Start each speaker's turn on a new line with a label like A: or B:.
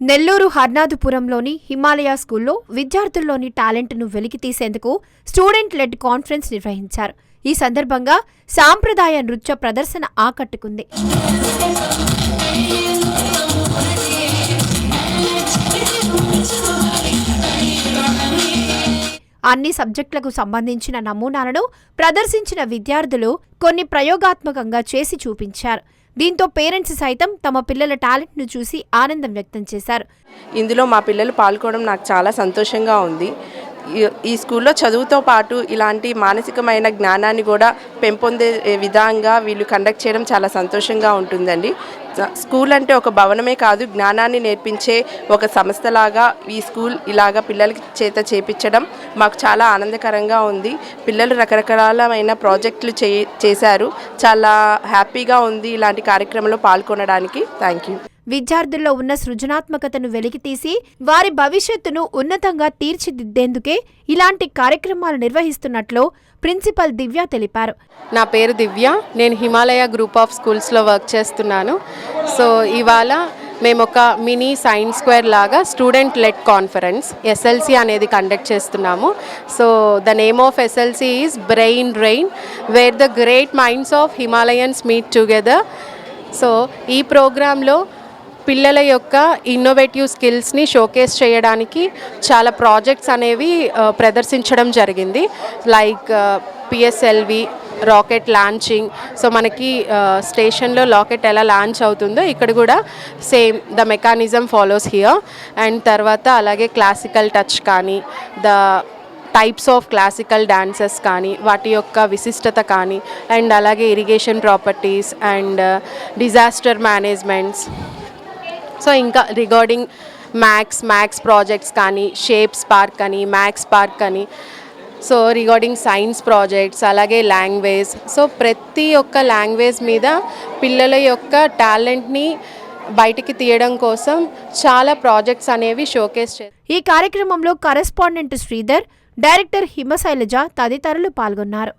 A: నెల్లూరు హర్నాథపురంలోని హిమాలయ స్కూల్లో విద్యార్థుల్లోని టాలెంట్ను వెలికితీసేందుకు student lead conference నిర్వహించారు. ఈ సందర్భంగా సాంప్రదాయ నృత్య ప్రదర్శన ఆకట్టుకుంది. అన్ని సబ్జెక్టులకు సంబంధించిన నమూనాలను ప్రదర్శించిన విద్యార్థులు కొన్ని ప్రయోగాత్మకంగా చేసి చూపించారు. దీంతో పేరెంట్స్ సైతం తమ పిల్లల టాలెంట్ను చూసి ఆనందం వ్యక్తం చేశారు.
B: ఇందులో మా పిల్లలు పాల్గొనడం నాకు చాలా సంతోషంగా ఉంది. ఈ స్కూల్లో చదువుతో పాటు ఇలాంటి మానసికమైన జ్ఞానాన్ని కూడా పెంపొందే విధంగా వీళ్ళు కండక్ట్ చేయడం చాలా సంతోషంగా ఉంటుందండి. స్కూల్ అంటే ఒక భవనమే కాదు, జ్ఞానాన్ని నేర్పించే ఒక సంస్థలాగా ఈ స్కూల్ ఇలాగా పిల్లలకి చేత చేపించడం మాకు చాలా ఆనందకరంగా ఉంది. పిల్లలు రకరకాలమైన ప్రాజెక్టులు చేశారు. చాలా హ్యాపీగా ఉంది ఇలాంటి కార్యక్రమంలో పాల్గొనడానికి. Thank you.
A: విద్యార్థుల్లో ఉన్న సృజనాత్మకతను వెలికితీసి వారి భవిష్యత్తును ఉన్నతంగా తీర్చిదిద్దేందుకే ఇలాంటి కార్యక్రమాలు నిర్వహిస్తున్నట్లు ప్రిన్సిపల్ దివ్య తెలిపారు.
C: నా పేరు దివ్య, నేను హిమాలయ గ్రూప్ ఆఫ్ స్కూల్స్లో వర్క్ చేస్తున్నాను. సో ఇవాళ మేము ఒక మినీ సైన్స్ స్క్వేర్ లాగా స్టూడెంట్ లెడ్ కాన్ఫరెన్స్ ఎస్ఎల్సి అనేది కండక్ట్ చేస్తున్నాము. So the name of SLC is brain drain, wear the great minds of Himalayans meet together. So ఈ ప్రోగ్రాంలో పిల్లల యొక్క ఇన్నోవేటివ్ స్కిల్స్ని షోకేస్ చేయడానికి చాలా ప్రాజెక్ట్స్ అనేవి ప్రదర్శించడం జరిగింది. Like PSLV rocket launching. So మనకి స్టేషన్లో రాకెట్ ఎలా లాంచ్ అవుతుందో ఇక్కడ కూడా same the mechanism follows here. And తర్వాత అలాగే క్లాసికల్ టచ్ కానీ, the types of classical dances కానీ, వాటి యొక్క విశిష్టత కానీ, అండ్ అలాగే irrigation properties and disaster managements. So ఇంకా రిగార్డింగ్ మ్యాథ్స్ ప్రాజెక్ట్స్ కానీ, షేప్స్ పార్క్ అని, మ్యాథ్స్ పార్క్ అని, సో రిగార్డింగ్ సైన్స్ ప్రాజెక్ట్స్, అలాగే లాంగ్వేజ్. సో ప్రతి ఒక్క లాంగ్వేజ్ మీద పిల్లల యొక్క టాలెంట్ని బయటికి తీయడం కోసం చాలా ప్రాజెక్ట్స్ అనేవి షోకేస్ చేస్తారు.
A: ఈ కార్యక్రమంలో కరెస్పాండెంట్ శ్రీధర్, డైరెక్టర్ హిమశైలజ తదితరులు పాల్గొన్నారు.